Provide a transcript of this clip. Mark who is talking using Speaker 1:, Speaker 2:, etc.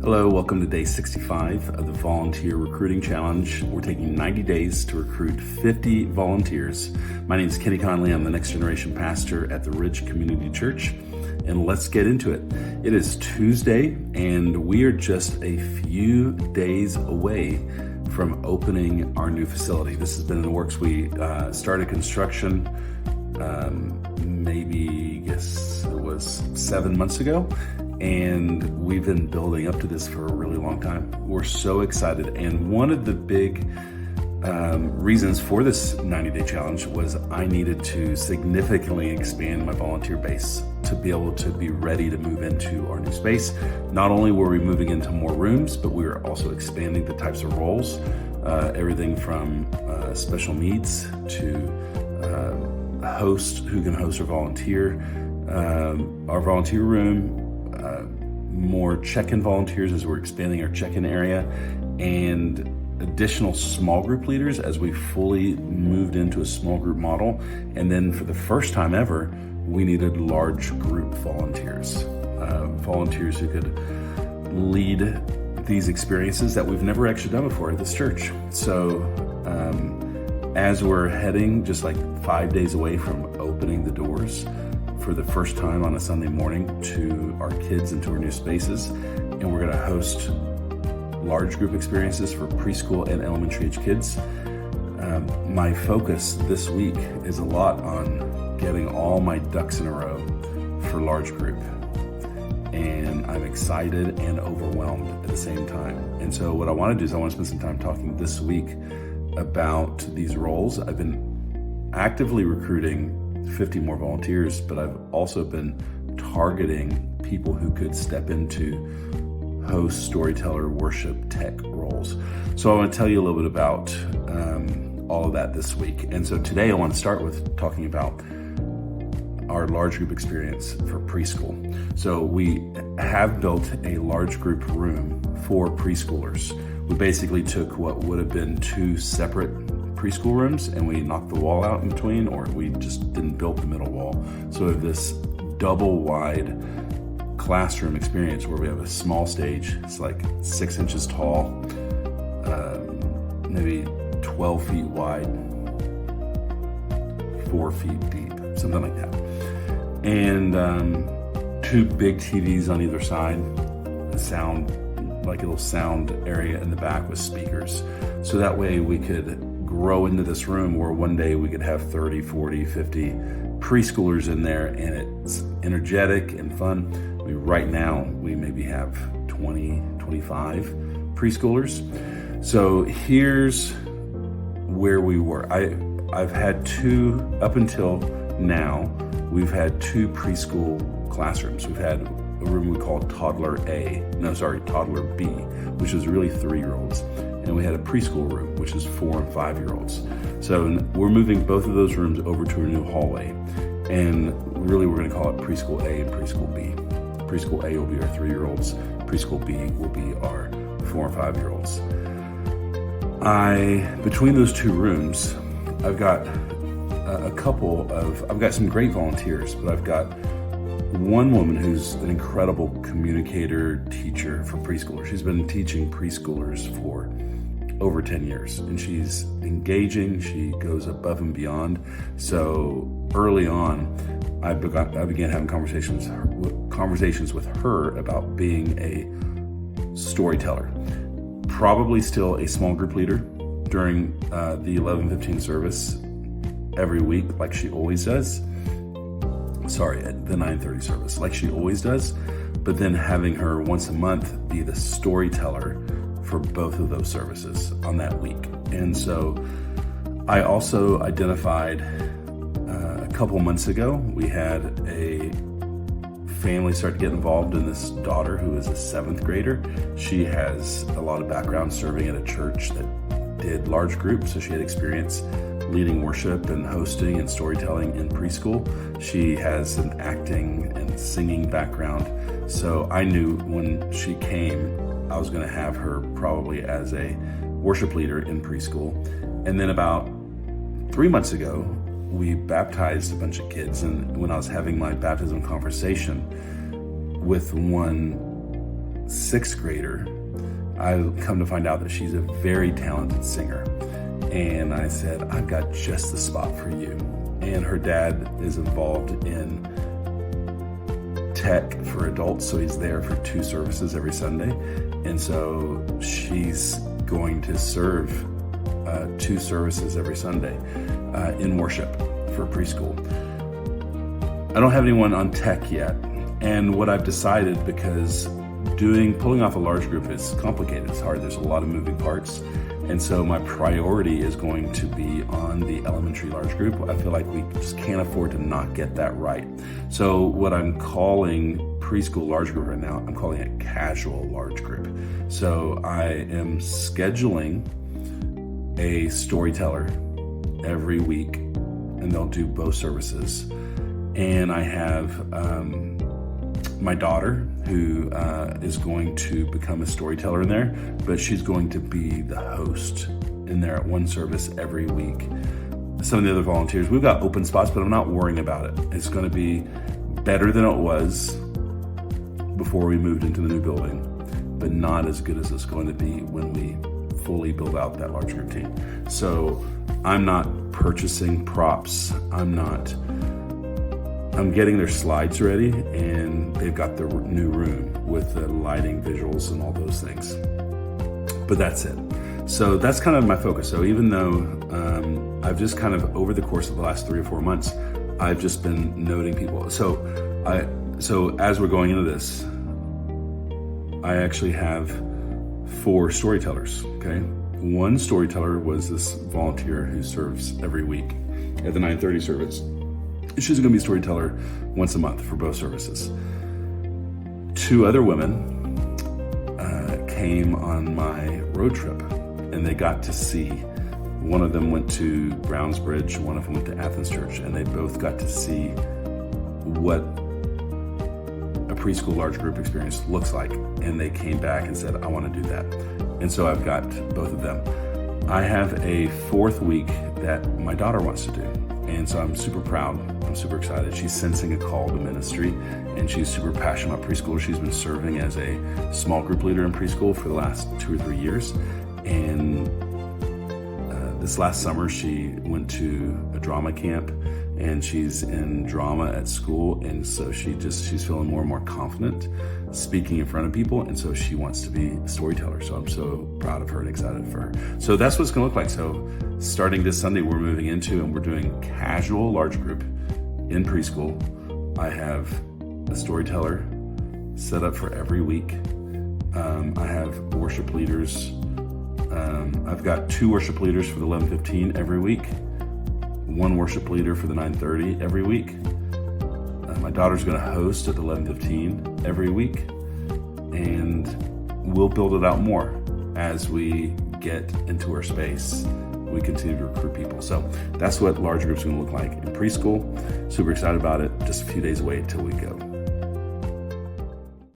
Speaker 1: Hello, welcome to day 65 of the Volunteer Recruiting Challenge. We're taking 90 days to recruit 50 volunteers. My name is Kenny Conley. I'm the next generation pastor at the Ridge Community Church, and let's get into it. It is Tuesday, and we are just a few days away from opening our new facility. This has been in the works. We started construction maybe, I guess it was 7 months ago. And we've been building up to this for a really long time. We're so excited. And one of the big reasons for this 90-day challenge was I needed to significantly expand my volunteer base to be able to be ready to move into our new space. Not only were we moving into more rooms, but we were also expanding the types of roles, everything from special needs to host who can host or volunteer, our volunteer room, more check-in volunteers as we're expanding our check-in area, and additional small group leaders as we fully moved into a small group model. And then for the first time ever, we needed large group volunteers, volunteers who could lead these experiences that we've never actually done before at this church. So as we're heading just like 5 days away from opening the doors for the first time on a Sunday morning to our kids and to our new spaces, and we're going to host large group experiences for preschool and elementary age kids. My focus this week is a lot on getting all my ducks in a row for large group, and I'm excited and overwhelmed at the same time. And so what I want to do is I want to spend some time talking this week about these roles. I've been actively recruiting 50 more volunteers, but I've also been targeting people who could step into host, storyteller, worship, tech roles. So I want to tell you a little bit about all of that this week. And so today I want to start with talking about our large group experience for preschool. So we have built a large group room for preschoolers. We basically took what would have been two separate preschool rooms and we knocked the wall out in between, or we just didn't build the middle wall. So we have this double wide classroom experience where we have a small stage. It's like 6 inches tall, maybe 12 feet wide, 4 feet deep, something like that. And two big TVs on either side, like a little sound area in the back with speakers. So that way we could grow into this room where one day we could have 30, 40, 50 preschoolers in there, and it's energetic and fun. I mean, right now we maybe have 20, 25 preschoolers. So here's where we were. I've had two, up until now, we've had two preschool classrooms. We've had a room we call Toddler B, which is really 3-year-olds. And we had a preschool room, which is 4 and 5-year-olds. So we're moving both of those rooms over to a new hallway. And really we're gonna call it Preschool A and Preschool B. Preschool A will be our 3-year-olds. Preschool B will be our 4 and 5-year-olds. Between those two rooms, I've got I've got some great volunteers, but I've got one woman who's an incredible communicator, teacher for preschoolers. She's been teaching preschoolers for over 10 years, and she's engaging. She goes above and beyond. So early on, I began having conversations with her about being a storyteller. Probably still a small group leader during the 11:15 service every week, like she always does. At the 9:30 service, like she always does, but then having her once a month be the storyteller for both of those services on that week. And so I also identified a couple months ago, we had a family start to get involved in this daughter who is a 7th grader. She has a lot of background serving at a church that did large groups, so she had experience leading worship and hosting and storytelling in preschool. She has an acting and singing background. So I knew when she came, I was gonna have her probably as a worship leader in preschool. And then about 3 months ago, we baptized a bunch of kids. And when I was having my baptism conversation with one sixth grader, I come to find out that she's a very talented singer. And I said, I've got just the spot for you. And her dad is involved in tech for adults, so he's there for 2 services every Sunday. And so she's going to serve 2 services every Sunday in worship for preschool. I don't have anyone on tech yet. And what I've decided, because pulling off a large group is complicated, it's hard, there's a lot of moving parts. And so my priority is going to be on the elementary large group. I feel like we just can't afford to not get that right. So what I'm calling preschool large group right now, I'm calling it casual large group. So I am scheduling a storyteller every week, and they'll do both services. And I have my daughter, who is going to become a storyteller in there, but she's going to be the host in there at one service every week. Some of the other volunteers, we've got open spots, but I'm not worrying about it. It's going to be better than it was before we moved into the new building, but not as good as it's going to be when we fully build out that large group team. So I'm not purchasing props. I'm getting their slides ready, and they've got the new room with the lighting, visuals, and all those things. But that's it. So that's kind of my focus. So even though I've just kind of, over the course of the last 3 or 4 months, I've just been noting people. So as we're going into this, I actually have 4 storytellers, okay? One storyteller was this volunteer who serves every week at the 9:30 service. She's going to be a storyteller once a month for both services. 2 other women came on my road trip, and they got to see. One of them went to Brownsbridge, one of them went to Athens Church, and they both got to see what a preschool large group experience looks like. And they came back and said, I want to do that. And so I've got both of them. I have a 4th week that my daughter wants to do. And so I'm super proud. I'm super excited. She's sensing a call to ministry, and she's super passionate about preschool. She's been serving as a small group leader in preschool for the last 2 or 3 years. And this last summer, she went to a drama camp, and she's in drama at school. And so she's feeling more and more confident speaking in front of people. And so she wants to be a storyteller. So I'm so proud of her and excited for her. So that's what it's going to look like. So starting this Sunday, we're moving into, and we're doing casual large group in preschool. I have a storyteller set up for every week. I have worship leaders. I've got 2 worship leaders for the 11:15 every week, 1 worship leader for the 9:30 every week. My daughter's going to host at the 11:15 every week, and we'll build it out more as we get into our space. We continue to recruit people. So that's what large groups are going to look like in preschool. Super excited about it. Just a few days away until we go.